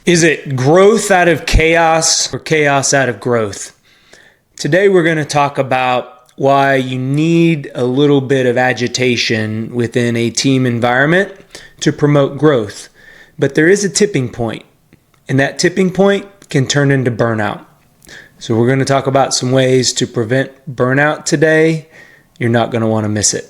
Is it growth out of chaos or chaos out of growth? Today we're going to talk about why you need a little bit of agitation within a team environment to promote growth. But there is a tipping point, and that tipping point can turn into burnout. So we're going to talk about some ways to prevent burnout today. You're not going to want to miss it.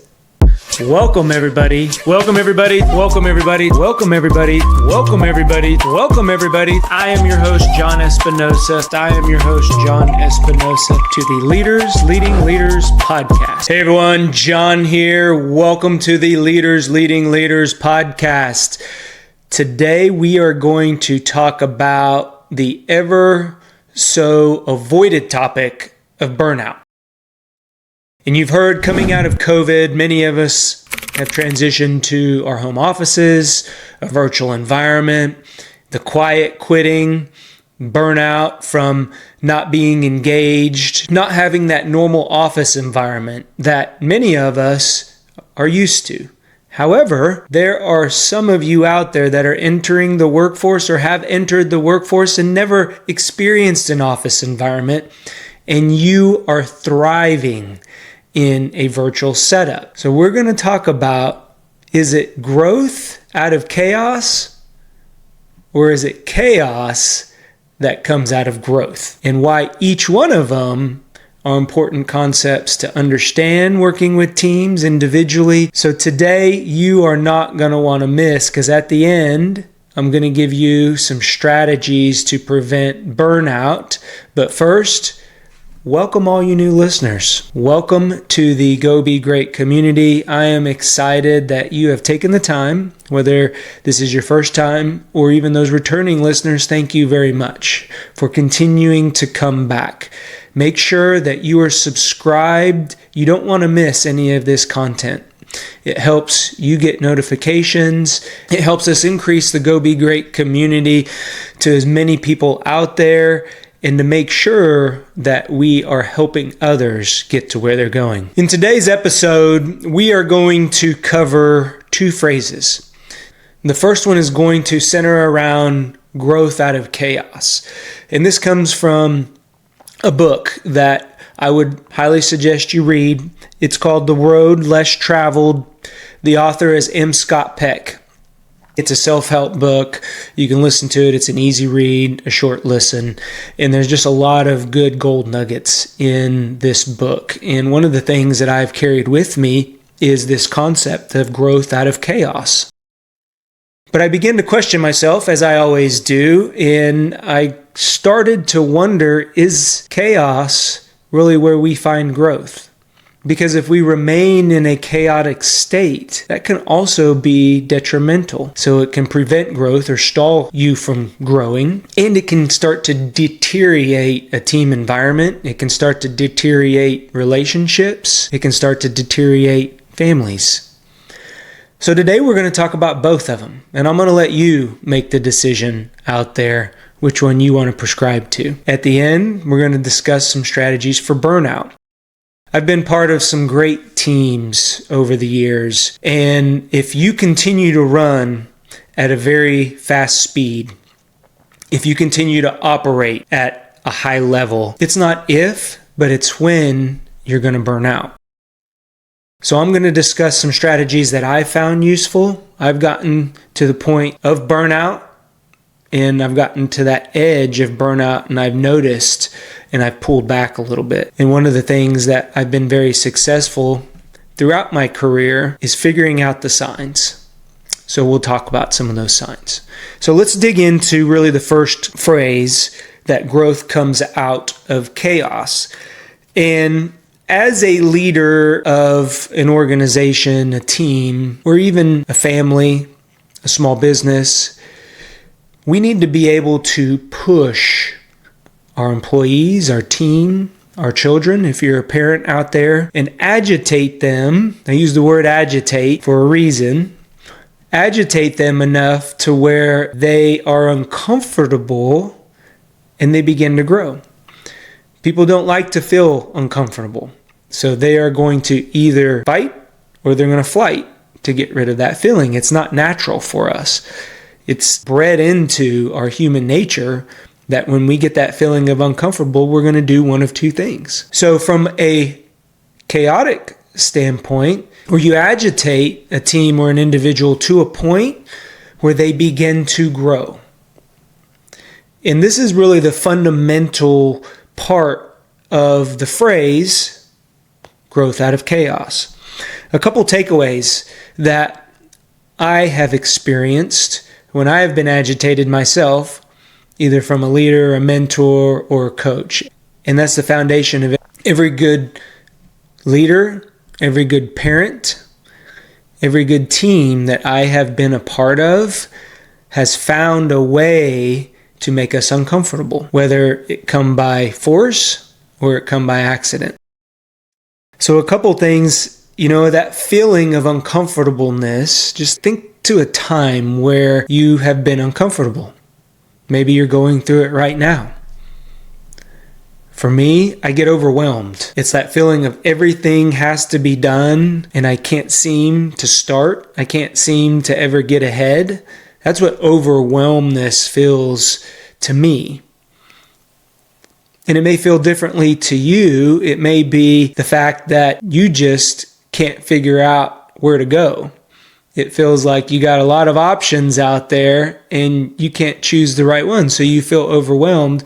Welcome everybody. Welcome everybody. Welcome everybody. Welcome everybody. Welcome everybody. Welcome everybody. I am your host, John Espinosa. to the Leading Leaders podcast. Hey everyone, John here. Welcome to the Leading Leaders podcast. Today we are going to talk about the ever so avoided topic of burnout. And you've heard coming out of COVID, many of us have transitioned to our home offices, a virtual environment, the quiet quitting, burnout from not being engaged, not having that normal office environment that many of us are used to. However, there are some of you out there that are entering the workforce or have entered the workforce and never experienced an office environment, and you are thriving in a virtual setup. So we're going to talk about, is it growth out of chaos or is it chaos that comes out of growth? And why each one of them are important concepts to understand working with teams individually. So today you are not going to want to miss, because at the end, I'm going to give you some strategies to prevent burnout. But first, welcome all you new listeners. Welcome to the Go Be Great community. I am excited that you have taken the time, whether this is your first time or even those returning listeners. Thank you very much for continuing to come back. Make sure that you are subscribed. You don't want to miss any of this content. It helps you get notifications. It helps us increase the Go Be Great community to as many people out there, and to make sure that we are helping others get to where they're going. In today's episode, we are going to cover two phrases. The first one is going to center around growth out of chaos. And this comes from a book that I would highly suggest you read. It's called The Road Less Traveled. The author is M. Scott Peck. It's a self-help book. You can listen to it. It's an easy read, a short listen. And there's just a lot of good gold nuggets in this book. And one of the things that I've carried with me is this concept of growth out of chaos. But I began to question myself, as I always do, and I started to wonder, is chaos really where we find growth? Because if we remain in a chaotic state, that can also be detrimental. So it can prevent growth or stall you from growing, and it can start to deteriorate a team environment. It can start to deteriorate relationships. It can start to deteriorate families. So today we're going to talk about both of them, and I'm going to let you make the decision out there which one you want to prescribe to. At the end, we're going to discuss some strategies for burnout. I've been part of some great teams over the years, and if you continue to run at a very fast speed, if you continue to operate at a high level, it's not if, but it's when you're going to burn out. So I'm going to discuss some strategies that I found useful. I've gotten to the point of burnout, and I've gotten to that edge of burnout, and I've noticed and I've pulled back a little bit. And one of the things that I've been very successful throughout my career is figuring out the signs. So we'll talk about some of those signs. So let's dig into really the first phrase, that growth comes out of chaos. And as a leader of an organization, a team, or even a family, a small business, we need to be able to push our employees, our team, our children, if you're a parent out there, and agitate them. I use the word agitate for a reason. Agitate them enough to where they are uncomfortable and they begin to grow. People don't like to feel uncomfortable. So they are going to either fight or they're going to flight to get rid of that feeling. It's not natural for us. It's bred into our human nature that when we get that feeling of uncomfortable, we're going to do one of two things. So from a chaotic standpoint, where you agitate a team or an individual to a point where they begin to grow. And this is really the fundamental part of the phrase, growth out of chaos. A couple takeaways that I have experienced when I have been agitated myself, either from a leader, a mentor, or a coach. And that's the foundation of every good leader, every good parent, every good team that I have been a part of has found a way to make us uncomfortable, whether it come by force or it come by accident. So a couple things, that feeling of uncomfortableness, just think to a time where you have been uncomfortable. Maybe you're going through it right now. For me, I get overwhelmed. It's that feeling of everything has to be done and I can't seem to start. I can't seem to ever get ahead. That's what overwhelmness feels to me. And it may feel differently to you. It may be the fact that you just can't figure out where to go. It feels like you got a lot of options out there and you can't choose the right one. So you feel overwhelmed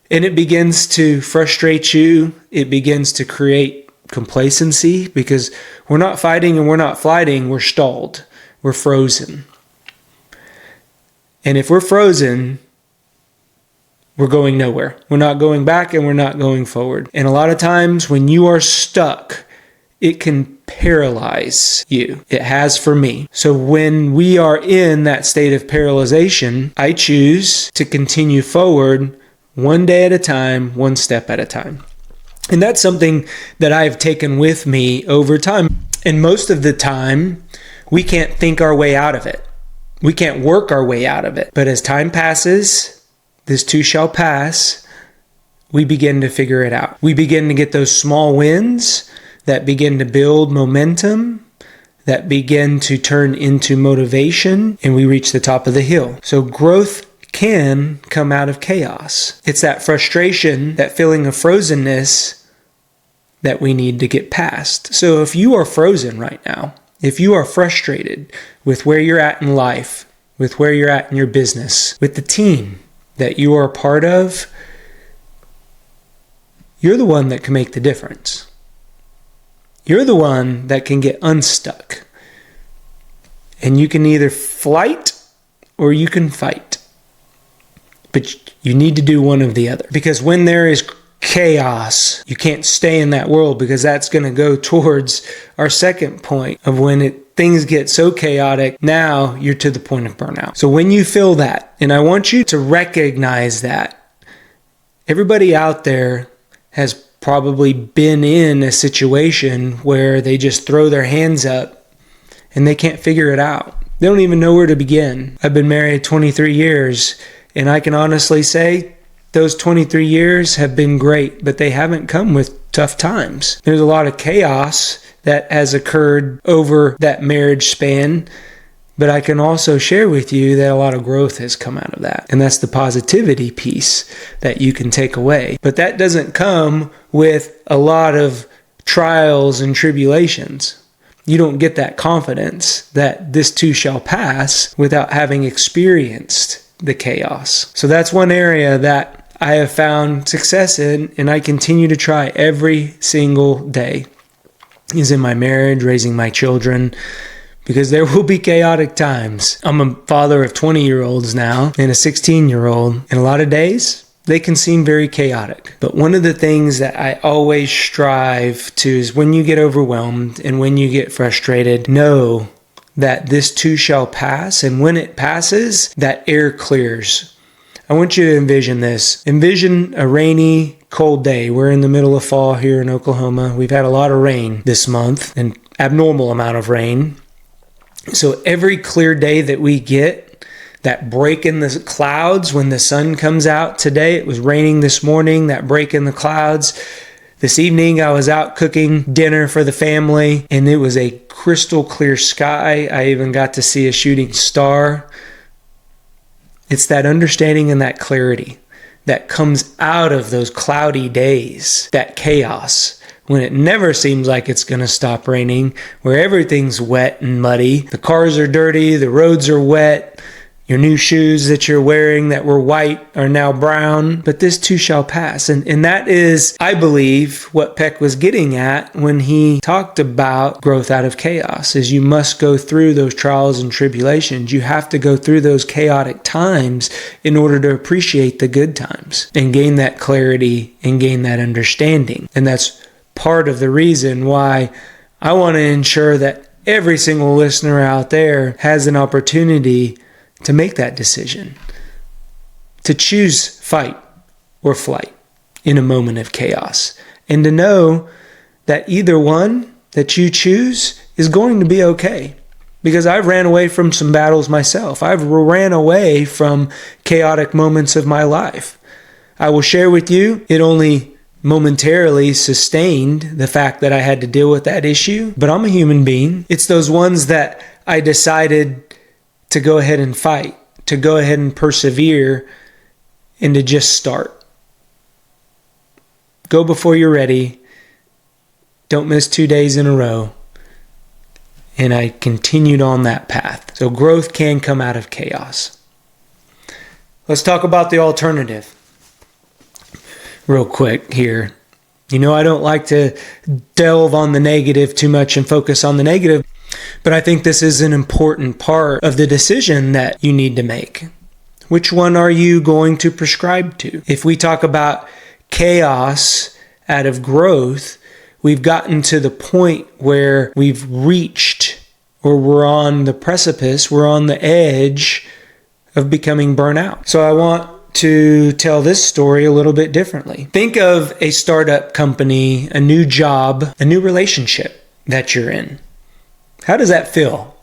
and it begins to frustrate you. It begins to create complacency because we're not fighting and we're not flighting. We're stalled. We're frozen. And if we're frozen, we're going nowhere. We're not going back and we're not going forward. And a lot of times when you are stuck, it can paralyze you. It has for me. So when we are in that state of paralyzation, I choose to continue forward one day at a time, one step at a time. And that's something that I've taken with me over time. And most of the time, we can't think our way out of it. We can't work our way out of it. But as time passes, this too shall pass, we begin to figure it out. We begin to get those small wins that begin to build momentum, that begin to turn into motivation, and we reach the top of the hill. So growth can come out of chaos. It's that frustration, that feeling of frozenness that we need to get past. So if you are frozen right now, if you are frustrated with where you're at in life, with where you're at in your business, with the team that you are a part of, you're the one that can make the difference. You're the one that can get unstuck. And you can either flight or you can fight. But you need to do one of the other. Because when there is chaos, you can't stay in that world, because that's going to go towards our second point of when things get so chaotic, now you're to the point of burnout. So when you feel that, and I want you to recognize that, everybody out there has probably been in a situation where they just throw their hands up and they can't figure it out. They don't even know where to begin. I've been married 23 years, and I can honestly say those 23 years have been great, but they haven't come with tough times. There's a lot of chaos that has occurred over that marriage span, but I can also share with you that a lot of growth has come out of that. And that's the positivity piece that you can take away. But that doesn't come with a lot of trials and tribulations. You don't get that confidence that this too shall pass without having experienced the chaos. So that's one area that I have found success in, and I continue to try every single day, is in my marriage, raising my children, because there will be chaotic times. I'm a father of 20-year-olds now and a 16-year-old, and a lot of days they can seem very chaotic. But one of the things that I always strive to is when you get overwhelmed and when you get frustrated, know that this too shall pass, and when it passes, that air clears. I want you to envision this. Envision a rainy, cold day. We're in the middle of fall here in Oklahoma. We've had a lot of rain this month, an abnormal amount of rain. So every clear day that we get, that break in the clouds when the sun comes out today, it was raining this morning, that break in the clouds. This evening I was out cooking dinner for the family, and it was a crystal clear sky. I even got to see a shooting star. It's that understanding and that clarity that comes out of those cloudy days, that chaos, when it never seems like it's going to stop raining, where everything's wet and muddy. The cars are dirty, the roads are wet, your new shoes that you're wearing that were white are now brown, but this too shall pass. And that is, I believe, what Peck was getting at when he talked about growth out of chaos, is you must go through those trials and tribulations. You have to go through those chaotic times in order to appreciate the good times and gain that clarity and gain that understanding. And that's part of the reason why I want to ensure that every single listener out there has an opportunity to make that decision, to choose fight or flight in a moment of chaos, and to know that either one that you choose is going to be okay. Because I've ran away from some battles myself. I've ran away from chaotic moments of my life. I will share with you, it only momentarily sustained the fact that I had to deal with that issue, but I'm a human being. It's those ones that I decided to go ahead and fight, to go ahead and persevere, and to just start. Go before you're ready. Don't miss 2 days in a row. And I continued on that path. So growth can come out of chaos. Let's talk about the alternative real quick here. You know, I don't like to delve on the negative too much and focus on the negative, but I think this is an important part of the decision that you need to make. Which one are you going to prescribe to? If we talk about chaos out of growth, we've gotten to the point where we've reached, or we're on the precipice, we're on the edge of becoming burnout. So I want to tell this story a little bit differently. Think of a startup company, a new job, a new relationship that you're in. How does that feel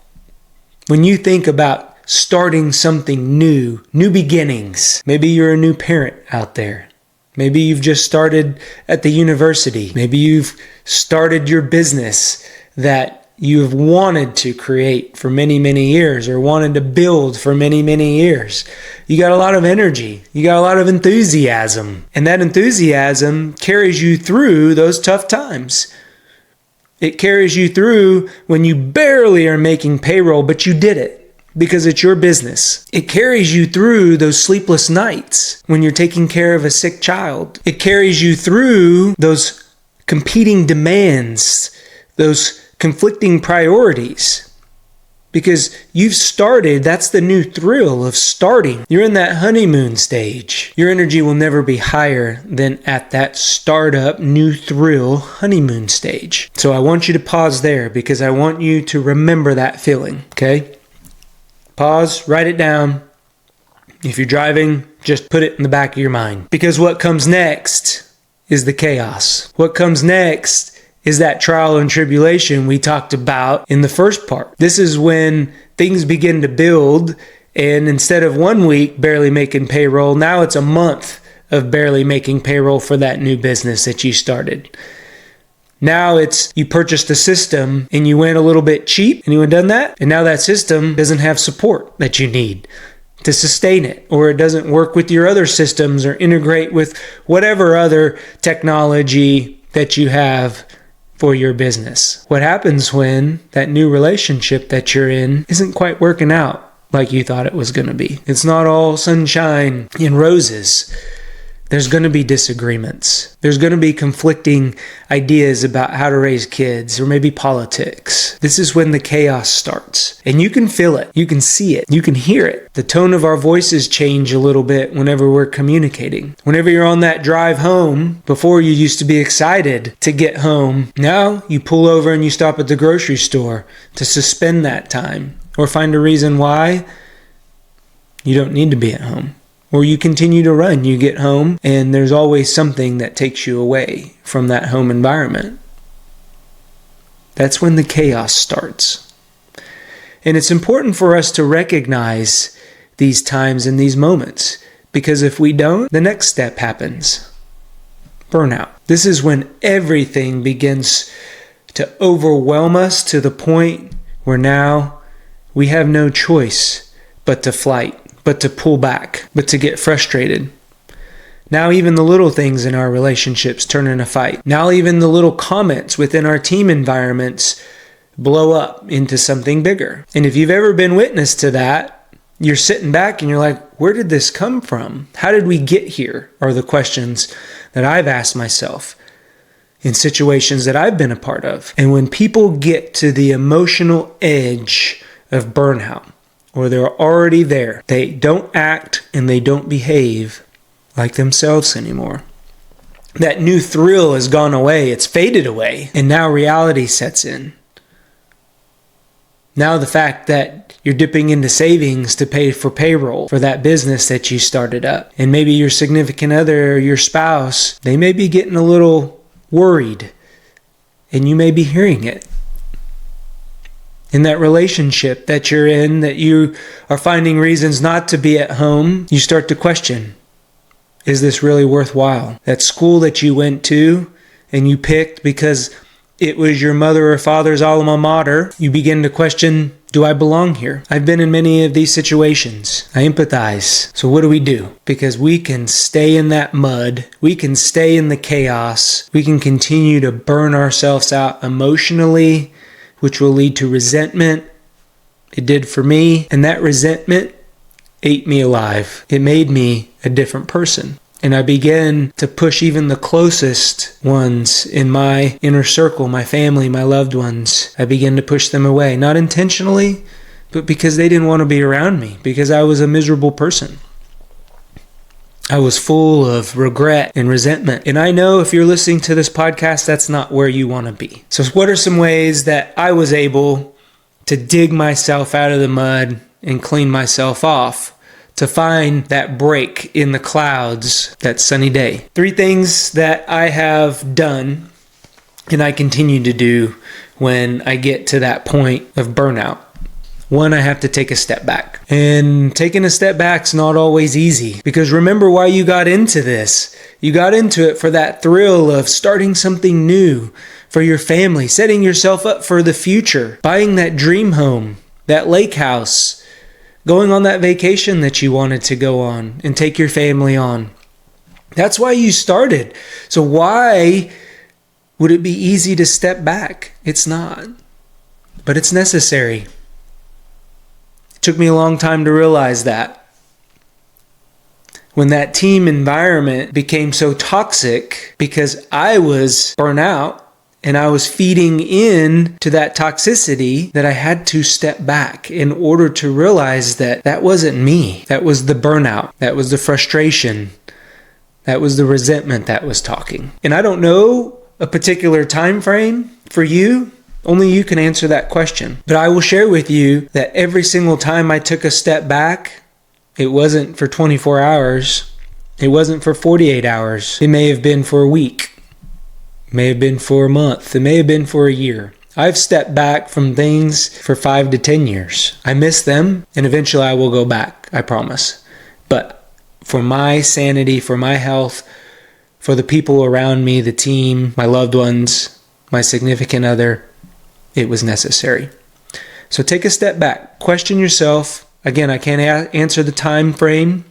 when you think about starting something new beginnings? Maybe you're a new parent out there. Maybe you've just started at the university. Maybe you've started your business that you've wanted to create for many, many years, or wanted to build for many, many years. You got a lot of energy. You got a lot of enthusiasm. And that enthusiasm carries you through those tough times. It carries you through when you barely are making payroll, but you did it because it's your business. It carries you through those sleepless nights when you're taking care of a sick child. It carries you through those competing demands, those conflicting priorities, because you've started. That's the new thrill of starting. You're in that honeymoon stage. Your energy will never be higher than at that startup, new thrill honeymoon stage. So I want you to pause there because I want you to remember that feeling, okay? Pause, write it down. If you're driving, just put it in the back of your mind. Because what comes next is the chaos. What comes next is that trial and tribulation we talked about in the first part. This is when things begin to build, and instead of 1 week barely making payroll, now it's a month of barely making payroll for that new business that you started. Now it's you purchased a system and you went a little bit cheap. Anyone done that? And now that system doesn't have support that you need to sustain it, or it doesn't work with your other systems or integrate with whatever other technology that you have for your business. What happens when that new relationship that you're in isn't quite working out like you thought it was going to be? It's not all sunshine and roses. There's going to be disagreements. There's going to be conflicting ideas about how to raise kids, or maybe politics. This is when the chaos starts. And you can feel it. You can see it. You can hear it. The tone of our voices change a little bit whenever we're communicating. Whenever you're on that drive home, before you used to be excited to get home, now you pull over and you stop at the grocery store to suspend that time, or find a reason why you don't need to be at home. Or you continue to run. You get home and there's always something that takes you away from that home environment. That's when the chaos starts. And it's important for us to recognize these times and these moments, because if we don't, the next step happens. Burnout. This is when everything begins to overwhelm us to the point where now we have no choice but to fight but to pull back, but to get frustrated. Now even the little things in our relationships turn in a fight. Now even the little comments within our team environments blow up into something bigger. And if you've ever been witness to that, you're sitting back and you're like, where did this come from? How did we get here? Are the questions that I've asked myself in situations that I've been a part of. And when people get to the emotional edge of burnout, or they're already there, they don't act and they don't behave like themselves anymore. That new thrill has gone away. It's faded away. And now reality sets in. Now the fact that you're dipping into savings to pay for payroll for that business that you started up. And maybe your significant other or your spouse, they may be getting a little worried. And you may be hearing it. In that relationship that you're in, that you are finding reasons not to be at home, you start to question, is this really worthwhile? That school that you went to and you picked because it was your mother or father's alma mater, you begin to question, do I belong here? I've been in many of these situations. I empathize. So what do we do? Because we can stay in that mud. We can stay in the chaos. We can continue to burn ourselves out emotionally, which will lead to resentment. It did for me. And that resentment ate me alive. It made me a different person. And I began to push even the closest ones in my inner circle, my family, my loved ones. I began to push them away, not intentionally, but because they didn't want to be around me, because I was a miserable person. I was full of regret and resentment. And I know if you're listening to this podcast, that's not where you want to be. So what are some ways that I was able to dig myself out of the mud and clean myself off to find that break in the clouds that sunny day? 3 things that I have done and I continue to do when I get to that point of burnout. 1, I have to take a step back. And taking a step back's not always easy, because remember why you got into this. You got into it for that thrill of starting something new for your family, setting yourself up for the future, buying that dream home, that lake house, going on that vacation that you wanted to go on and take your family on. That's why you started. So why would it be easy to step back? It's not. But it's necessary. It took me a long time to realize that. When that team environment became so toxic because I was burnt out and I was feeding in to that toxicity, that I had to step back in order to realize that that wasn't me. That was the burnout. That was the frustration. That was the resentment that was talking. And I don't know a particular time frame for you. Only you can answer that question. But I will share with you that every single time I took a step back, it wasn't for 24 hours. It wasn't for 48 hours. It may have been for a week. It may have been for a month. It may have been for a year. I've stepped back from things for 5 to 10 years. I miss them, and eventually I will go back, I promise. But for my sanity, for my health, for the people around me, the team, my loved ones, my significant other, it was necessary. So take a step back. Question yourself. Again, I can't answer the time frame,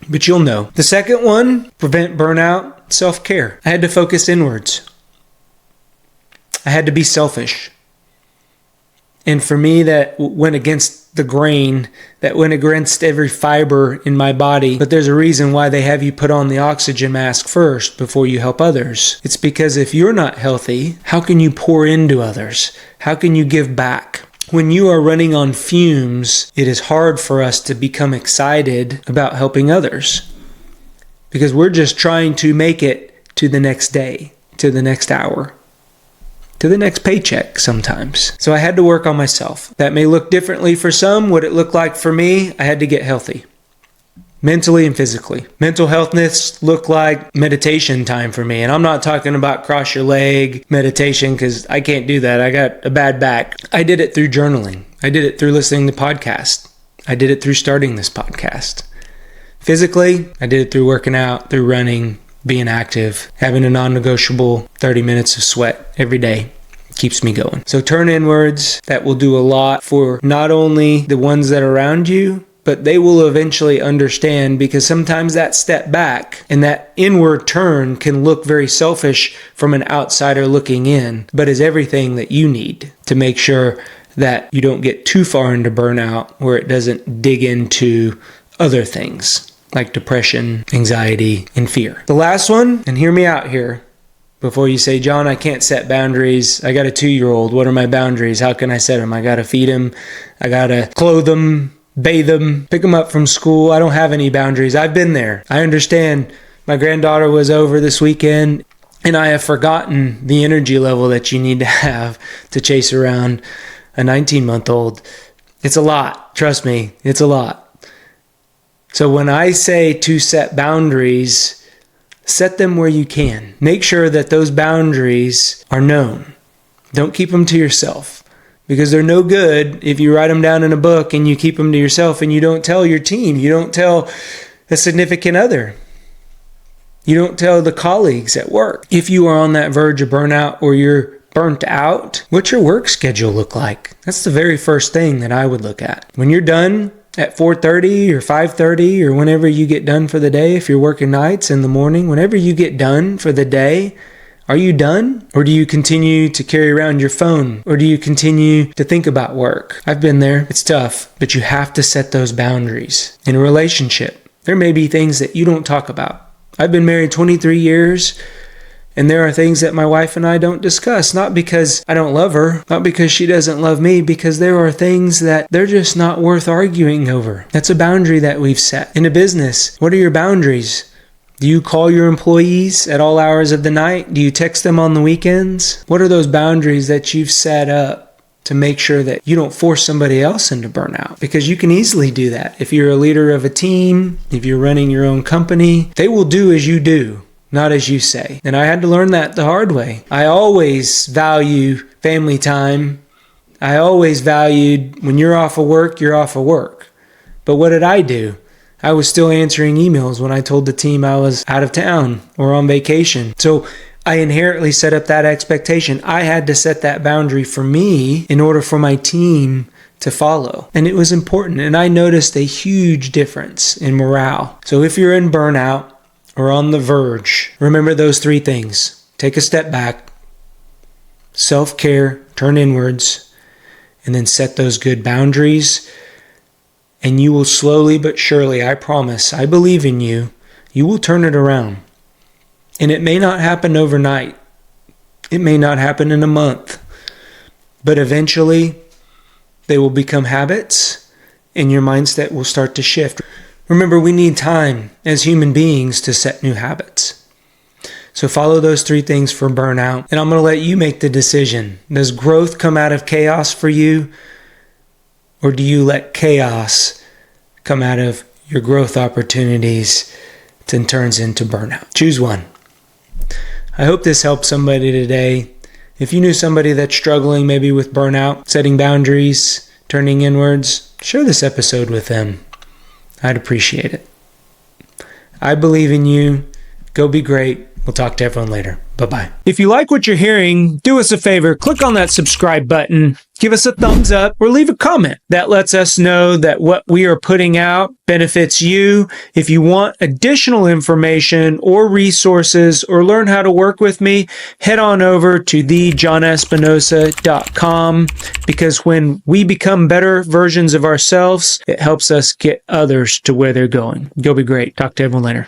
but you'll know. The second one, prevent burnout, self-care. I had to focus inwards. I had to be selfish. And for me, that went against the grain, that went against every fiber in my body. But there's a reason why they have you put on the oxygen mask first before you help others. It's because if you're not healthy, how can you pour into others? How can you give back? When you are running on fumes, it is hard for us to become excited about helping others, because we're just trying to make it to the next day, to the next hour, to the next paycheck sometimes. So I had to work on myself. That may look differently for some. What it looked like for me, I had to get healthy, mentally and physically. Mental healthness looked like meditation time for me. And I'm not talking about cross your leg meditation, because I can't do that. I got a bad back. I did it through journaling. I did it through listening to podcasts. I did it through starting this podcast. Physically, I did it through working out, through running, being active, having a non-negotiable 30 minutes of sweat every day. Keeps me going. So turn inwards. That will do a lot for not only the ones that are around you, but they will eventually understand, because sometimes that step back and that inward turn can look very selfish from an outsider looking in, but is everything that you need to make sure that you don't get too far into burnout where it doesn't dig into other things like depression, anxiety, and fear. The last one, and hear me out here before you say, John, I can't set boundaries. I got a 2-year-old. What are my boundaries? How can I set them? I got to feed him. I got to clothe him, bathe them, pick them up from school. I don't have any boundaries. I've been there. I understand. My granddaughter was over this weekend, and I have forgotten the energy level that you need to have to chase around a 19-month-old. It's a lot. Trust me, it's a lot. So when I say to set boundaries, set them where you can. Make sure that those boundaries are known. Don't keep them to yourself, because they're no good if you write them down in a book and you keep them to yourself and you don't tell your team. You don't tell a significant other. You don't tell the colleagues at work. If you are on that verge of burnout or you're burnt out, what's your work schedule look like? That's the very first thing that I would look at. When you're done at 4:30 or 5:30 or whenever you get done for the day, if you're working nights in the morning, whenever you get done for the day, are you done? Or do you continue to carry around your phone? Or do you continue to think about work? I've been there. It's tough, but you have to set those boundaries. In a relationship, there may be things that you don't talk about. I've been married 23 years, and there are things that my wife and I don't discuss, not because I don't love her, not because she doesn't love me, because there are things that they're just not worth arguing over. That's a boundary that we've set. In a business, what are your boundaries? Do you call your employees at all hours of the night? Do you text them on the weekends? What are those boundaries that you've set up to make sure that you don't force somebody else into burnout? Because you can easily do that. If you're a leader of a team, if you're running your own company, they will do as you do, not as you say. And I had to learn that the hard way. I always value family time. I always valued when you're off of work, you're off of work. But what did I do? I was still answering emails when I told the team I was out of town or on vacation. So I inherently set up that expectation. I had to set that boundary for me in order for my team to follow. And it was important. And I noticed a huge difference in morale. So if you're in burnout or on the verge, remember those 3 things. Take a step back, self-care, turn inwards, and then set those good boundaries. And you will slowly but surely, I promise, I believe in you, you will turn it around. And it may not happen overnight. It may not happen in a month. But eventually, they will become habits and your mindset will start to shift. Remember, we need time as human beings to set new habits. So follow those 3 things for burnout. And I'm going to let you make the decision. Does growth come out of chaos for you? Or do you let chaos come out of your growth opportunities and turns into burnout? Choose one. I hope this helped somebody today. If you knew somebody that's struggling maybe with burnout, setting boundaries, turning inwards, share this episode with them. I'd appreciate it. I believe in you. Go be great. We'll talk to everyone later. Bye-bye. If you like what you're hearing, do us a favor. Click on that subscribe button. Give us a thumbs up or leave a comment. That lets us know that what we are putting out benefits you. If you want additional information or resources or learn how to work with me, head on over to thejohnespinosa.com, because when we become better versions of ourselves, it helps us get others to where they're going. Go be great. Talk to everyone later.